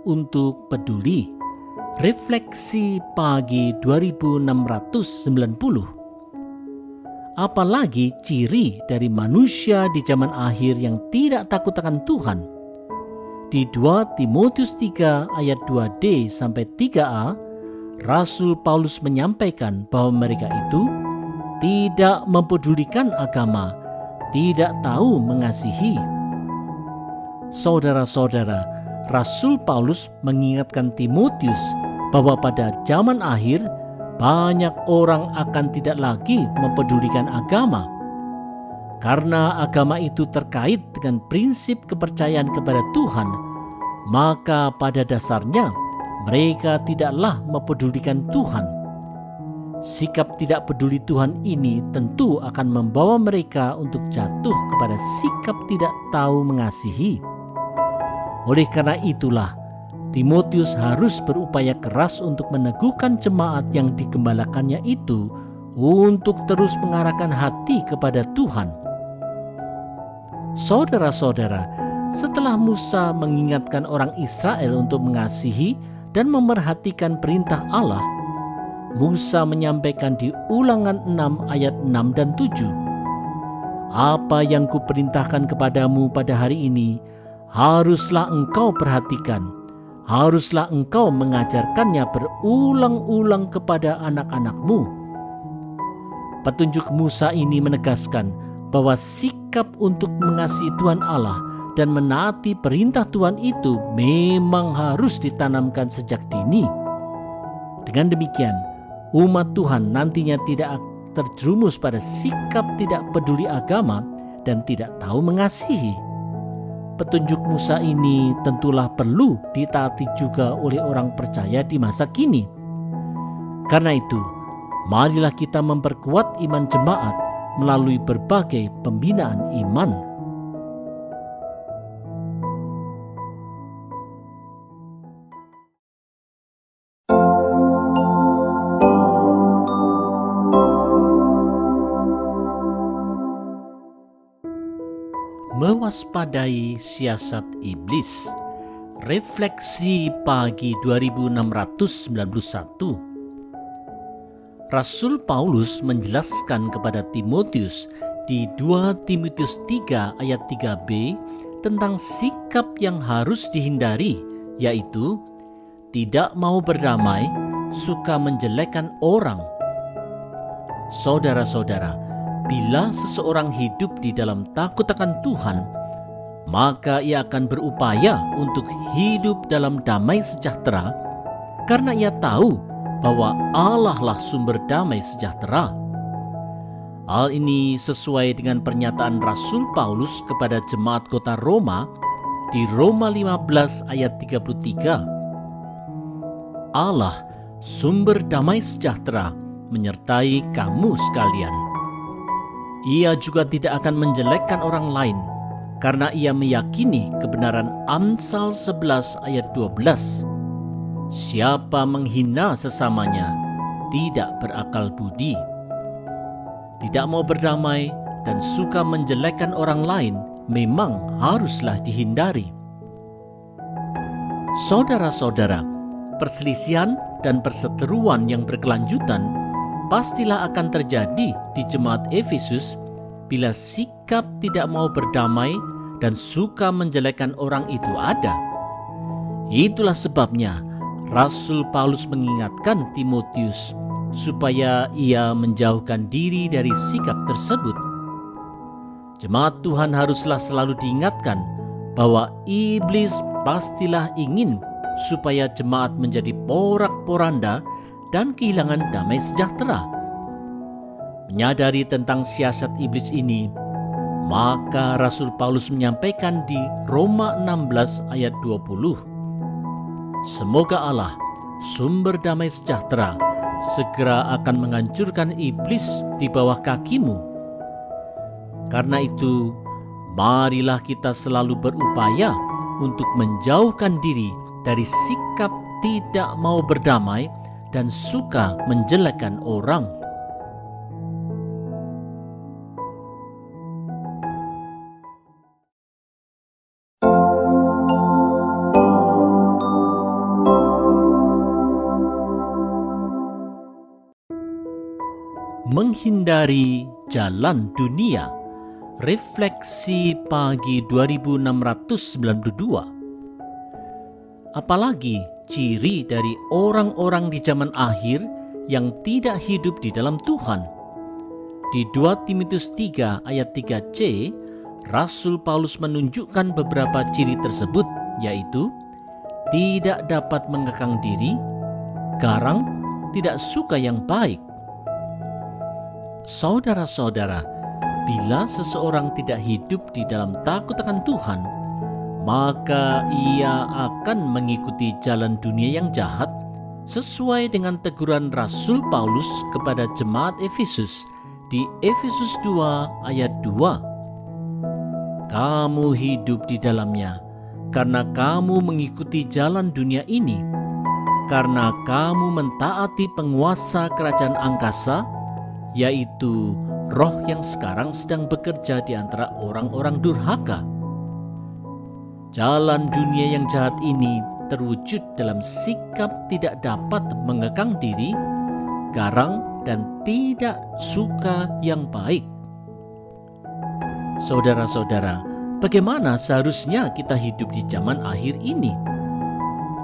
untuk peduli. Refleksi pagi 2690. Apalagi ciri dari manusia di zaman akhir yang tidak takut akan Tuhan. Di 2 Timotius 3 ayat 2d sampai 3a, Rasul Paulus menyampaikan bahwa mereka itu tidak mempedulikan agama, tidak tahu mengasihi. Saudara-saudara, Rasul Paulus mengingatkan Timotius bahwa pada zaman akhir banyak orang akan tidak lagi mempedulikan agama. Karena agama itu terkait dengan prinsip kepercayaan kepada Tuhan, maka pada dasarnya mereka tidaklah mempedulikan Tuhan. Sikap tidak peduli Tuhan ini tentu akan membawa mereka untuk jatuh kepada sikap tidak tahu mengasihi. Oleh karena itulah, Timotius harus berupaya keras untuk meneguhkan jemaat yang digembalakannya itu untuk terus mengarahkan hati kepada Tuhan. Saudara-saudara, setelah Musa mengingatkan orang Israel untuk mengasihi dan memerhatikan perintah Allah, Musa menyampaikan di Ulangan 6 ayat 6 dan 7. Apa yang kuperintahkan kepadamu pada hari ini, haruslah engkau perhatikan, haruslah engkau mengajarkannya berulang-ulang kepada anak-anakmu. Petunjuk Musa ini menegaskan bahwa sikap untuk mengasihi Tuhan Allah dan menaati perintah Tuhan itu memang harus ditanamkan sejak dini. Dengan demikian, umat Tuhan nantinya tidak terjerumus pada sikap tidak peduli agama dan tidak tahu mengasihi. Petunjuk Musa ini tentulah perlu ditaati juga oleh orang percaya di masa kini. Karena itu, marilah kita memperkuat iman jemaat melalui berbagai pembinaan iman. Mewaspadai siasat iblis. Refleksi pagi 2691. Rasul Paulus menjelaskan kepada Timotius di 2 Timotius 3 ayat 3b tentang sikap yang harus dihindari, yaitu tidak mau berdamai, suka menjelekkan orang. Saudara-saudara, bila seseorang hidup di dalam takut akan Tuhan, maka ia akan berupaya untuk hidup dalam damai sejahtera, karena ia tahu bahwa Allah lah sumber damai sejahtera. Hal ini sesuai dengan pernyataan Rasul Paulus kepada jemaat kota Roma di Roma 15 ayat 33. Allah, sumber damai sejahtera, menyertai kamu sekalian. Ia juga tidak akan menjelekkan orang lain, karena ia meyakini kebenaran Amsal 11 ayat 12. Siapa menghina sesamanya tidak berakal budi. Tidak mau berdamai dan suka menjelekkan orang lain memang haruslah dihindari. Saudara-saudara, perselisihan dan perseteruan yang berkelanjutan pastilah akan terjadi di jemaat Efesus bila sikap tidak mau berdamai dan suka menjelekkan orang itu ada. Itulah sebabnya Rasul Paulus mengingatkan Timotius supaya ia menjauhkan diri dari sikap tersebut. Jemaat Tuhan haruslah selalu diingatkan bahwa iblis pastilah ingin supaya jemaat menjadi porak-poranda dan kehilangan damai sejahtera. Menyadari tentang siasat iblis ini, maka Rasul Paulus menyampaikan di Roma 16 ayat 20. Semoga Allah, sumber damai sejahtera, segera akan menghancurkan iblis di bawah kakimu. Karena itu, marilah kita selalu berupaya untuk menjauhkan diri dari sikap tidak mau berdamai dan suka menjelekkan orang. Menghindari jalan dunia. Refleksi pagi 2692. Apalagi ciri dari orang-orang di zaman akhir yang tidak hidup di dalam Tuhan. Di 2 Timotius 3 ayat 3c, Rasul Paulus menunjukkan beberapa ciri tersebut, yaitu tidak dapat mengekang diri, garang, tidak suka yang baik. Saudara-saudara, bila seseorang tidak hidup di dalam takut akan Tuhan, maka ia akan mengikuti jalan dunia yang jahat, sesuai dengan teguran Rasul Paulus kepada jemaat Efesus di Efesus 2 ayat 2. Kamu hidup di dalamnya karena kamu mengikuti jalan dunia ini, karena kamu mentaati penguasa kerajaan angkasa, yaitu roh yang sekarang sedang bekerja di antara orang-orang durhaka. Jalan dunia yang jahat ini terwujud dalam sikap tidak dapat mengekang diri, garang, dan tidak suka yang baik. Saudara-saudara, bagaimana seharusnya kita hidup di zaman akhir ini?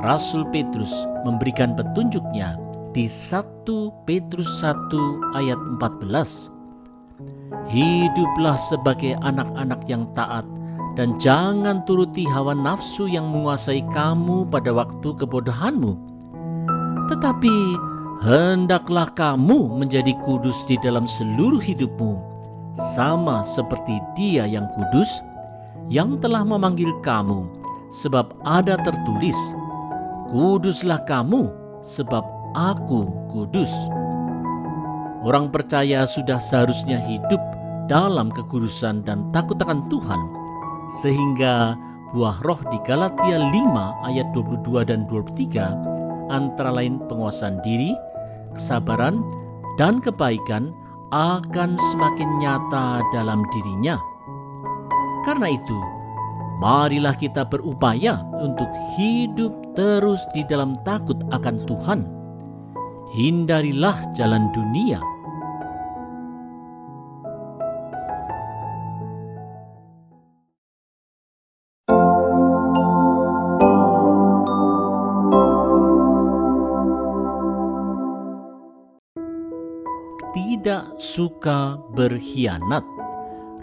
Rasul Petrus memberikan petunjuknya di 1 Petrus 1 ayat 14. Hiduplah sebagai anak-anak yang taat, dan jangan turuti hawa nafsu yang menguasai kamu pada waktu kebodohanmu. Tetapi hendaklah kamu menjadi kudus di dalam seluruh hidupmu, sama seperti Dia yang kudus, yang telah memanggil kamu, sebab ada tertulis, kuduslah kamu, sebab Aku kudus. Orang percaya sudah seharusnya hidup dalam kekudusan dan takut akan Tuhan, sehingga buah roh di Galatia 5 ayat 22 dan 23 antara lain penguasaan diri, kesabaran, dan kebaikan akan semakin nyata dalam dirinya. Karena itu, marilah kita berupaya untuk hidup terus di dalam takut akan Tuhan. Hindarilah jalan dunia. Tidak suka berkhianat.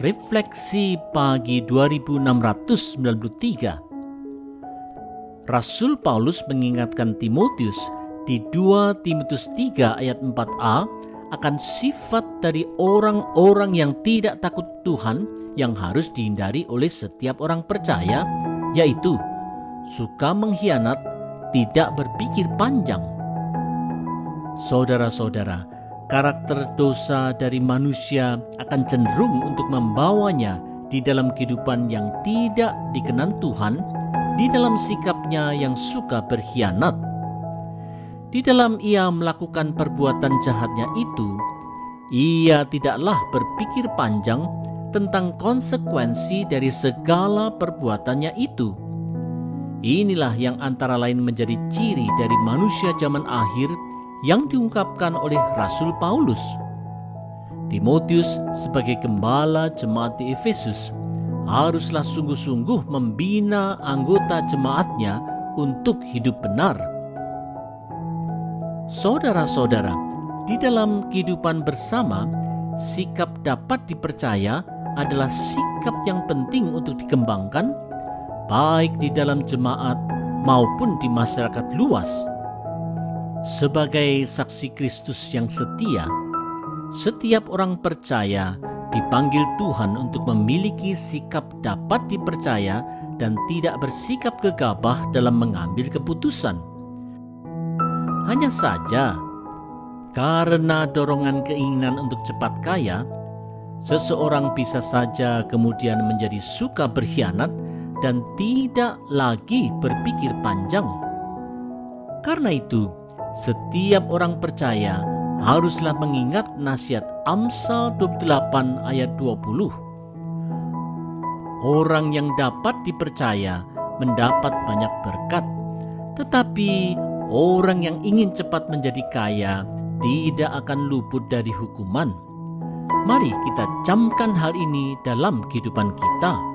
Refleksi pagi 2693. Rasul Paulus mengingatkan Timotius di 2 Timotius 3 ayat 4a akan sifat dari orang-orang yang tidak takut Tuhan yang harus dihindari oleh setiap orang percaya, yaitu suka mengkhianat, tidak berpikir panjang. Saudara-saudara, karakter dosa dari manusia akan cenderung untuk membawanya di dalam kehidupan yang tidak dikenan Tuhan, di dalam sikapnya yang suka berkhianat. Di dalam ia melakukan perbuatan jahatnya itu, ia tidaklah berpikir panjang tentang konsekuensi dari segala perbuatannya itu. Inilah yang antara lain menjadi ciri dari manusia zaman akhir yang diungkapkan oleh Rasul Paulus. Timotius sebagai gembala jemaat di Efesus haruslah sungguh-sungguh membina anggota jemaatnya untuk hidup benar. Saudara-saudara, di dalam kehidupan bersama, sikap dapat dipercaya adalah sikap yang penting untuk dikembangkan, baik di dalam jemaat maupun di masyarakat luas. Sebagai saksi Kristus yang setia, setiap orang percaya dipanggil Tuhan untuk memiliki sikap dapat dipercaya dan tidak bersikap gegabah dalam mengambil keputusan. Hanya saja, karena dorongan keinginan untuk cepat kaya, seseorang bisa saja kemudian menjadi suka berkhianat dan tidak lagi berpikir panjang. Karena itu, setiap orang percaya haruslah mengingat nasihat Amsal 28 ayat 20. Orang yang dapat dipercaya mendapat banyak berkat, tetapi orang yang ingin cepat menjadi kaya tidak akan luput dari hukuman. Mari kita camkan hal ini dalam kehidupan kita.